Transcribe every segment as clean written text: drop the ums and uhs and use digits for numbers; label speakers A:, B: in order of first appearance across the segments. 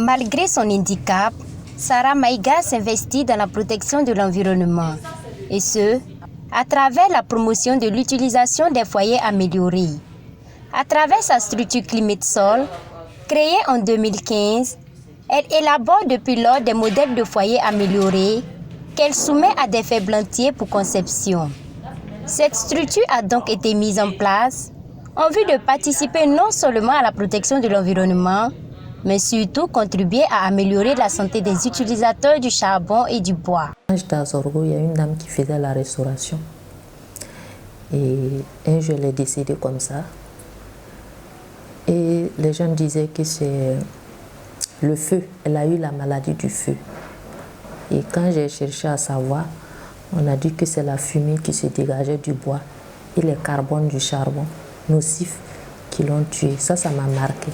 A: Malgré son handicap, Sarah Maïga s'investit dans la protection de l'environnement, et ce, à travers la promotion de l'utilisation des foyers améliorés. À travers sa structure Climates-Sol, créée en 2015, elle élabore depuis lors des modèles de foyers améliorés qu'elle soumet à des ferblantiers pour conception. Cette structure a donc été mise en place en vue de participer non seulement à la protection de l'environnement, mais surtout contribuer à améliorer la santé des utilisateurs du charbon et du bois.
B: Quand j'étais à Sorgho, il y a une dame qui faisait la restauration. Et un jour, elle est décédée comme ça. Et les gens disaient que c'est le feu. Elle a eu la maladie du feu. Et quand j'ai cherché à savoir, on a dit que c'est la fumée qui se dégageait du bois et les carbones du charbon nocifs qui l'ont tuée. Ça m'a marqué.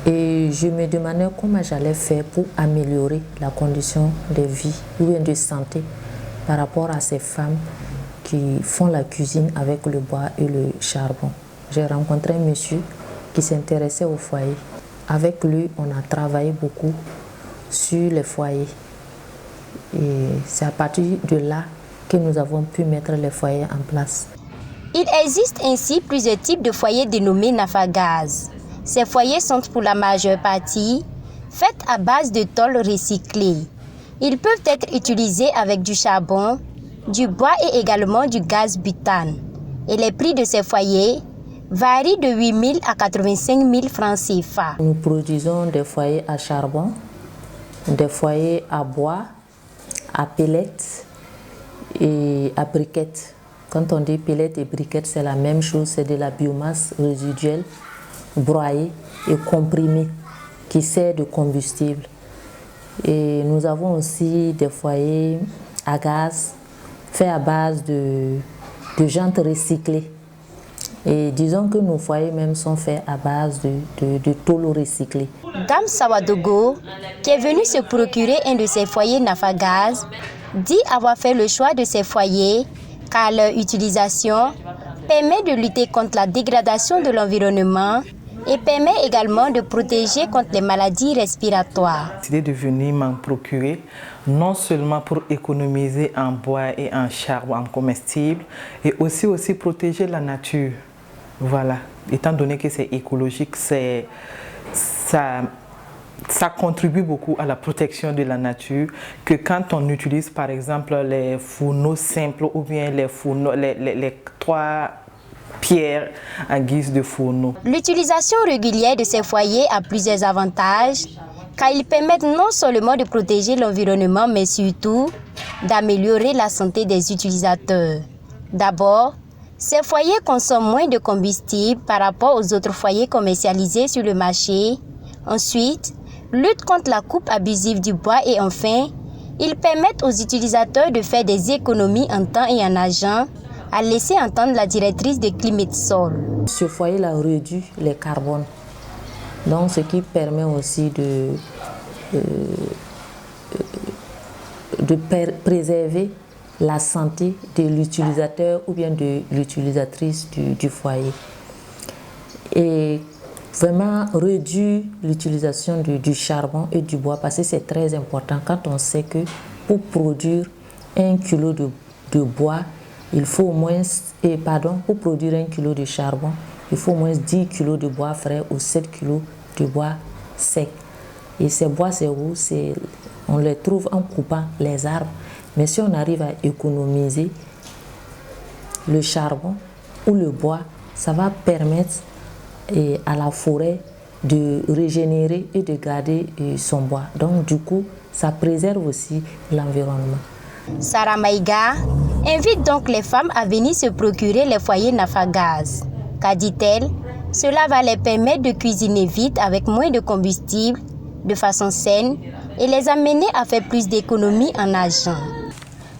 B: Et je me demandais comment j'allais faire pour améliorer la condition de vie ou de santé par rapport à ces femmes qui font la cuisine avec le bois et le charbon. J'ai rencontré un monsieur qui s'intéressait au foyer. Avec lui, on a travaillé beaucoup sur les foyers. Et c'est à partir de là que nous avons pu mettre les foyers en place.
A: Il existe ainsi plusieurs types de foyers dénommés Nafagaz. Ces foyers sont pour la majeure partie faits à base de tôle recyclée. Ils peuvent être utilisés avec du charbon, du bois et également du gaz butane. Et les prix de ces foyers varient de 8 000 à 85 000 francs CFA.
B: Nous produisons des foyers à charbon, des foyers à bois, à pellets et à briquettes. Quand on dit pellets et briquettes, c'est la même chose, c'est de la biomasse résiduelle broyée et comprimée qui sert de combustible. Et nous avons aussi des foyers à gaz faits à base de jantes recyclées. Et disons que nos foyers même sont faits à base de tôle recyclée.
A: Dame Sawadogo, qui est venue se procurer un de ces foyers Nafagaz, dit avoir fait le choix de ces foyers car leur utilisation permet de lutter contre la dégradation de l'environnement et permet également de protéger contre les maladies respiratoires.
C: J'ai décidé de venir m'en procurer, non seulement pour économiser en bois et en charbon, en comestible, et aussi protéger la nature. Voilà, étant donné que c'est écologique, ça contribue beaucoup à la protection de la nature que quand on utilise par exemple les fourneaux simples ou bien les fourneaux, les trois pierres en guise de fourneau.
A: L'utilisation régulière de ces foyers a plusieurs avantages car ils permettent non seulement de protéger l'environnement mais surtout d'améliorer la santé des utilisateurs. D'abord, ces foyers consomment moins de combustible par rapport aux autres foyers commercialisés sur le marché. Ensuite, luttent contre la coupe abusive du bois et enfin, ils permettent aux utilisateurs de faire des économies en temps et en argent, a laissé entendre la directrice de Climates-Sol.
B: Ce foyer-là réduit les carbones, donc ce qui permet aussi de préserver la santé de l'utilisateur ou bien de l'utilisatrice du foyer. Et vraiment réduire l'utilisation du charbon et du bois parce que c'est très important quand on sait que pour produire 1 kg de bois, il faut au moins, pour produire 1 kg de charbon, il faut au moins 10 kg de bois frais ou 7 kg de bois sec. Et ces bois, c'est où? On les trouve en coupant les arbres. Mais si on arrive à économiser le charbon ou le bois, ça va permettre à la forêt de régénérer et de garder son bois. Donc du coup, ça préserve aussi l'environnement.
A: Sarah Maïga invite donc les femmes à venir se procurer les foyers Nafagaz. Car dit-elle, cela va les permettre de cuisiner vite avec moins de combustible, de façon saine et les amener à faire plus d'économies en argent.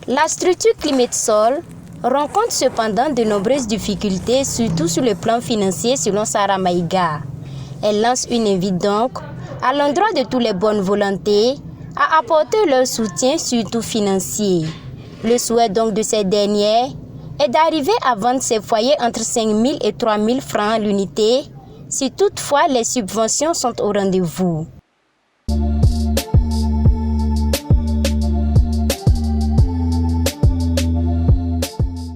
A: La structure Climates-Sol rencontre cependant de nombreuses difficultés, surtout sur le plan financier selon Sarah Maïga. Elle lance une invite donc à l'endroit de toutes les bonnes volontés à apporter leur soutien, surtout financier. Le souhait donc de ces dernières est d'arriver à vendre ces foyers entre 5 000 et 3 000 francs l'unité, Si toutefois les subventions sont au rendez-vous,